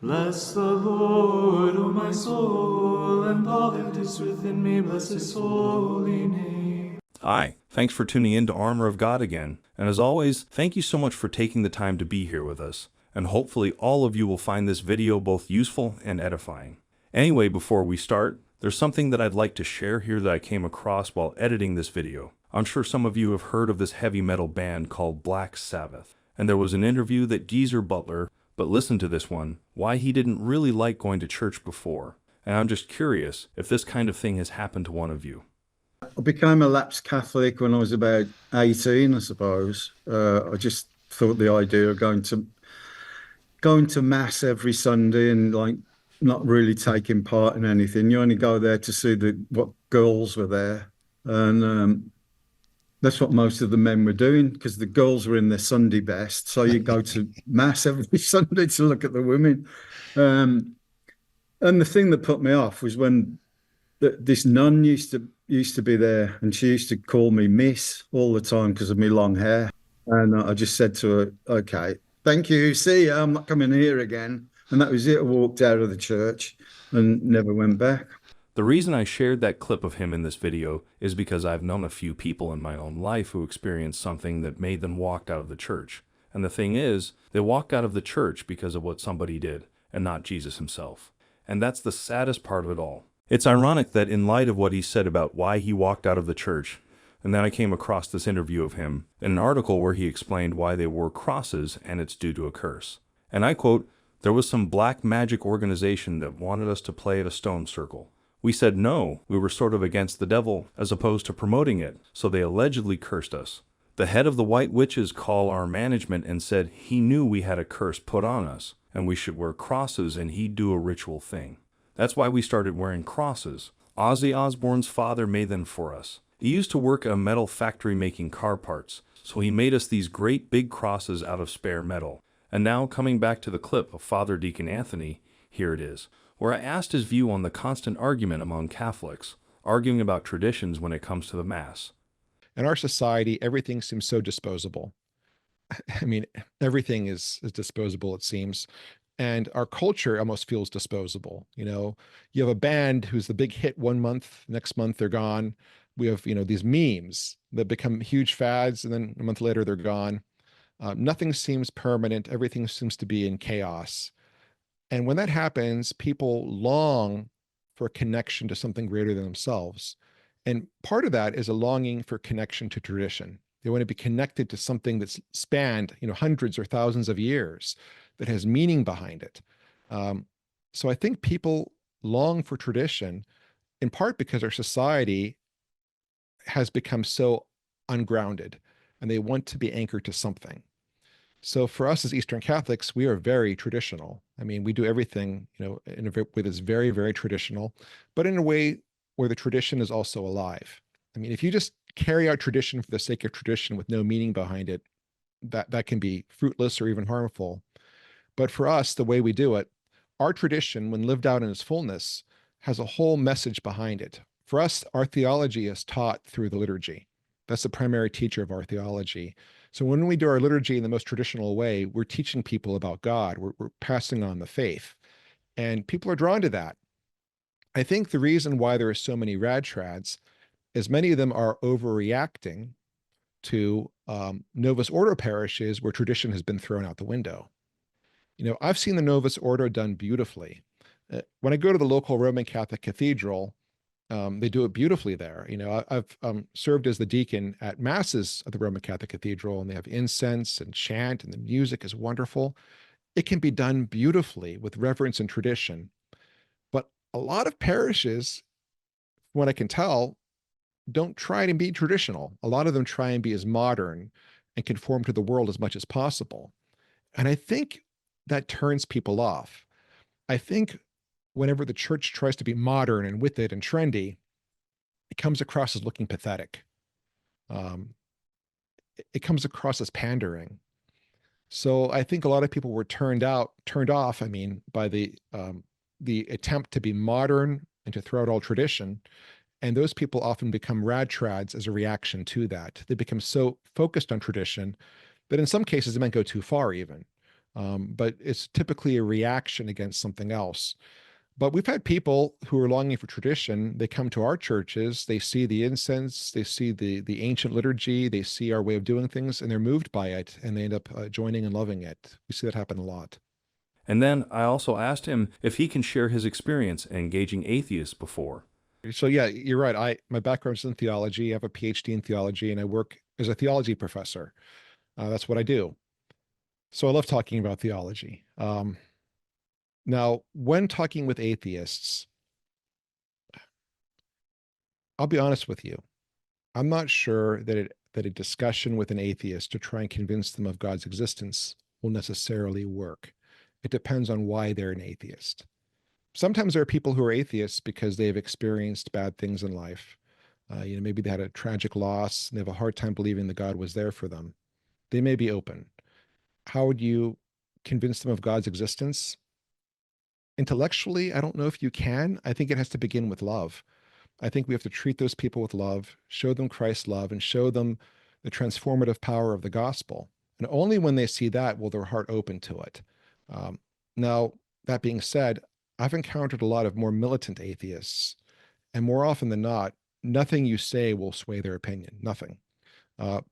Bless the Lord, O my soul, and all that is within me, bless his holy name. Hi, thanks for tuning in to Armor of God again. And as always, thank you so much for taking the time to be here with us. And hopefully all of you will find this video both useful and edifying. Anyway, before we start, there's something that I'd like to share here that I came across while editing this video. I'm sure some of you have heard of this heavy metal band called Black Sabbath. And there was an interview that Geezer Butler, but listen to this one, why he didn't really like going to church before. And I'm just curious if this kind of thing has happened to one of you. I became a lapsed Catholic when I was about 18, I suppose. I just thought the idea of going to mass every Sunday and like not really taking part in anything. You only go there to see what girls were there, and that's what most of the men were doing because the girls were in their Sunday best. So you go to mass every Sunday to look at the women. And the thing that put me off was when this nun used to be there, and she used to call me Miss all the time because of my long hair. And I just said to her, "Okay, thank you. See ya. I'm not coming here again." And that was it. I walked out of the church and never went back. The reason I shared that clip of him in this video is because I've known a few people in my own life who experienced something that made them walk out of the church. And the thing is, they walked out of the church because of what somebody did, and not Jesus himself. And that's the saddest part of it all. It's ironic that in light of what he said about why he walked out of the church, and then I came across this interview of him in an article where he explained why they wore crosses and it's due to a curse. And I quote, "There was some black magic organization that wanted us to play at a stone circle. We said no, we were sort of against the devil as opposed to promoting it, so they allegedly cursed us. The head of the White Witches called our management and said he knew we had a curse put on us and we should wear crosses and he'd do a ritual thing. That's why we started wearing crosses. Ozzy Osbourne's father made them for us. He used to work at a metal factory making car parts, so he made us these great big crosses out of spare metal." And now, coming back to the clip of Father Deacon Anthony, here it is, where I asked his view on the constant argument among Catholics, arguing about traditions when it comes to the Mass. In our society, everything seems so disposable. I mean, everything is disposable, it seems. And our culture almost feels disposable. You know, you have a band who's the big hit one month, next month they're gone. We have, these memes that become huge fads, and then a month later they're gone. Nothing seems permanent. Everything seems to be in chaos. And when that happens, people long for a connection to something greater than themselves. And part of that is a longing for connection to tradition. They want to be connected to something that's spanned, hundreds or thousands of years, that has meaning behind it. So I think people long for tradition, in part because our society has become so ungrounded, and they want to be anchored to something. So for us as Eastern Catholics, we are very traditional. I mean, we do everything, in a way that's very, very traditional, but in a way where the tradition is also alive. I mean, if you just carry out tradition for the sake of tradition with no meaning behind it, that can be fruitless or even harmful. But for us, the way we do it, our tradition, when lived out in its fullness, has a whole message behind it. For us, our theology is taught through the liturgy. That's the primary teacher of our theology. So when we do our liturgy in the most traditional way, we're teaching people about God. We're passing on the faith. And people are drawn to that. I think the reason why there are so many rad trads is many of them are overreacting to Novus Ordo parishes where tradition has been thrown out the window. I've seen the Novus Ordo done beautifully. When I go to the local Roman Catholic cathedral, they do it beautifully there. I've served as the deacon at masses at the Roman Catholic Cathedral, and they have incense and chant, and the music is wonderful. It can be done beautifully with reverence and tradition. But a lot of parishes, from what I can tell, don't try to be traditional. A lot of them try and be as modern and conform to the world as much as possible. And I think that turns people off. I think whenever the church tries to be modern and with it and trendy, it comes across as looking pathetic. It comes across as pandering. So I think a lot of people were turned off, by the attempt to be modern and to throw out all tradition. And those people often become rad trads as a reaction to that. They become so focused on tradition that in some cases it might go too far even. but it's typically a reaction against something else. But we've had people who are longing for tradition. They come to our churches, they see the incense, they see the ancient liturgy, they see our way of doing things, and they're moved by it, and they end up joining and loving it. We see that happen a lot. And then I also asked him if he can share his experience engaging atheists before. So yeah, you're right. My background is in theology. I have a PhD in theology, and I work as a theology professor. That's what I do. So I love talking about theology. Now, when talking with atheists, I'll be honest with you. I'm not sure that a discussion with an atheist to try and convince them of God's existence will necessarily work. It depends on why they're an atheist. Sometimes there are people who are atheists because they've experienced bad things in life. Maybe they had a tragic loss and they have a hard time believing that God was there for them. They may be open. How would you convince them of God's existence? Intellectually, I don't know if you can. I think it has to begin with love. I think we have to treat those people with love, show them Christ's love, and show them the transformative power of the gospel. And only when they see that will their heart open to it. Now, that being said, I've encountered a lot of more militant atheists, and more often than not, nothing you say will sway their opinion, nothing.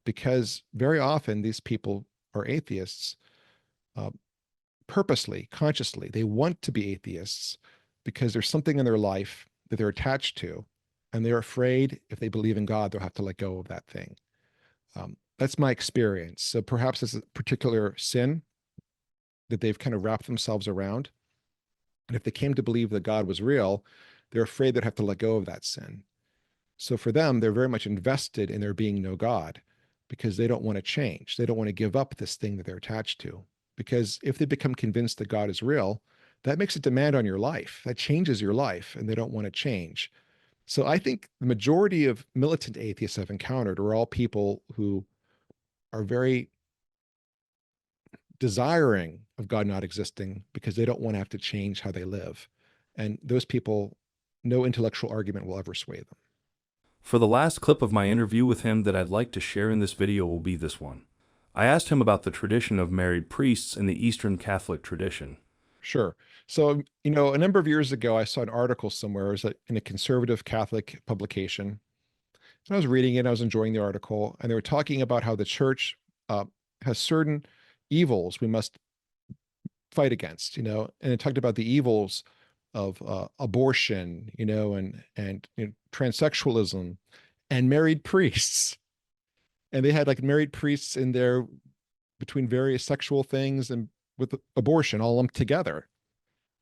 Because very often these people are atheists purposely, consciously. They want to be atheists because there's something in their life that they're attached to, and they're afraid if they believe in God, they'll have to let go of that thing. That's my experience. So perhaps it's a particular sin that they've kind of wrapped themselves around. And if they came to believe that God was real, they're afraid they'd have to let go of that sin. So for them, they're very much invested in there being no God because they don't want to change. They don't want to give up this thing that they're attached to. Because if they become convinced that God is real, that makes a demand on your life. That changes your life, and they don't want to change. So I think the majority of militant atheists I've encountered are all people who are very desiring of God not existing because they don't want to have to change how they live. And those people, no intellectual argument will ever sway them. For the last clip of my interview with him that I'd like to share in this video will be this one. I asked him about the tradition of married priests in the Eastern Catholic tradition. Sure. So, a number of years ago, I saw an article somewhere. It was in a conservative Catholic publication. And I was reading it, I was enjoying the article, and they were talking about how the church has certain evils we must fight against, and it talked about the evils of abortion, and transsexualism and married priests. And they had like married priests in there between various sexual things and with abortion all lumped together.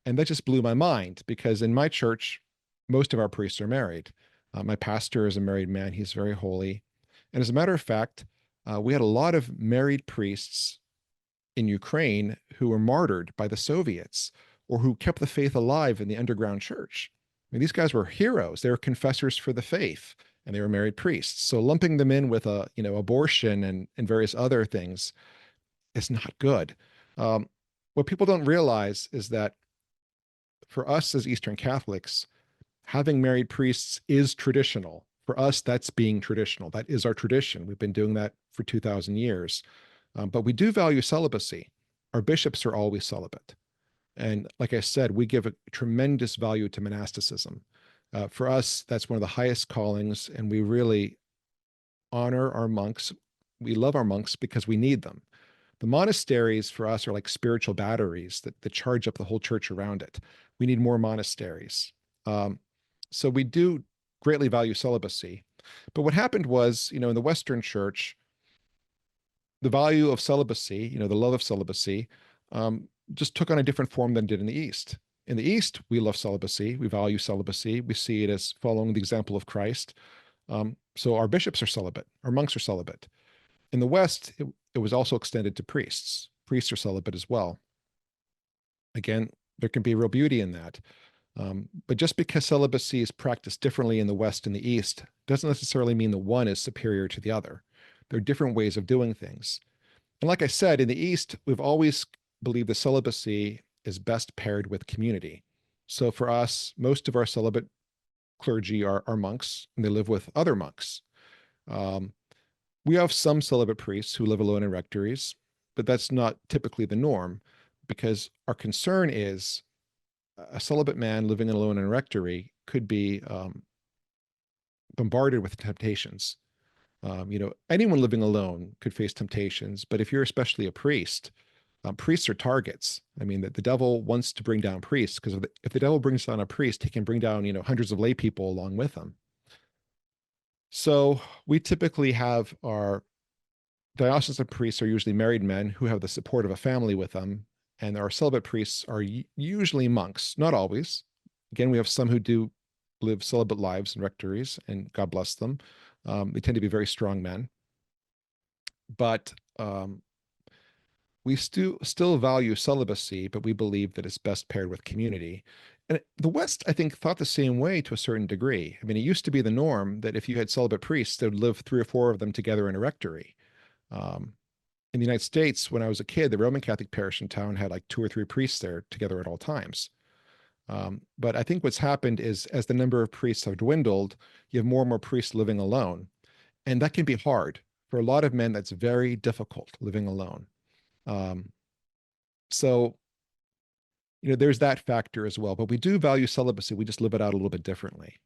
And that just blew my mind because in my church, most of our priests are married. My pastor is a married man. He's very holy. And as a matter of fact, we had a lot of married priests in Ukraine who were martyred by the Soviets or who kept the faith alive in the underground church. I mean, these guys were heroes. They were confessors for the faith and they were married priests. So lumping them in with abortion and various other things is not good. What people don't realize is that for us as Eastern Catholics, having married priests is traditional. For us, that's being traditional. That is our tradition. We've been doing that for 2,000 years. But we do value celibacy. Our bishops are always celibate. And like I said, we give a tremendous value to monasticism. For us, that's one of the highest callings, and we really honor our monks. We love our monks because we need them. The monasteries for us are like spiritual batteries that charge up the whole church around it. We need more monasteries. So we do greatly value celibacy. But what happened was, in the Western church, the value of celibacy, the love of celibacy, just took on a different form than it did in the East. In the East, we love celibacy. We value celibacy. We see it as following the example of Christ. So our bishops are celibate. Our monks are celibate. In the West, it was also extended to priests. Priests are celibate as well. Again, there can be real beauty in that. But just because celibacy is practiced differently in the West and the East doesn't necessarily mean the one is superior to the other. There are different ways of doing things. And like I said, in the East, we've always believed the celibacy is best paired with community. So for us, most of our celibate clergy are monks, and they live with other monks. We have some celibate priests who live alone in rectories. but that's not typically the norm, because our concern is a celibate man living alone in a rectory could be bombarded with temptations. Anyone living alone could face temptations, but if you're especially a priest, priests are targets. I mean, the devil wants to bring down priests because if the devil brings down a priest, he can bring down, hundreds of lay people along with him. So we typically have our diocesan priests are usually married men who have the support of a family with them, and our celibate priests are usually monks, not always. Again, we have some who do live celibate lives in rectories, and God bless them. They tend to be very strong men. But we still value celibacy, but we believe that it's best paired with community. And the West, I think, thought the same way to a certain degree. I mean, it used to be the norm that if you had celibate priests, they would live 3 or 4 of them together in a rectory. In the United States, when I was a kid, the Roman Catholic parish in town had like 2 or 3 priests there together at all times. But I think what's happened is as the number of priests have dwindled, you have more and more priests living alone. And that can be hard. For a lot of men, that's very difficult living alone. So, there's that factor as well. But we do value celibacy. We just live it out a little bit differently.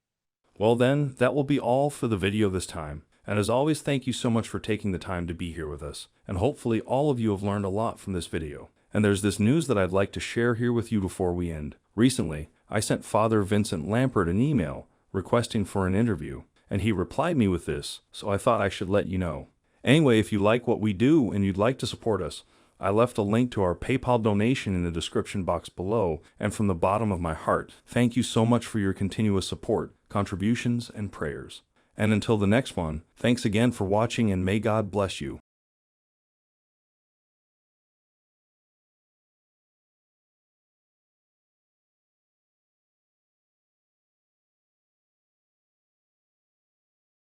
Well then, that will be all for the video this time. And as always, thank you so much for taking the time to be here with us. And hopefully all of you have learned a lot from this video. And there's this news that I'd like to share here with you before we end. Recently, I sent Father Vincent Lampert an email requesting for an interview, and he replied me with this, so I thought I should let you know. Anyway, if you like what we do and you'd like to support us, I left a link to our PayPal donation in the description box below, and from the bottom of my heart, thank you so much for your continuous support, contributions, and prayers. And until the next one, thanks again for watching, and may God bless you.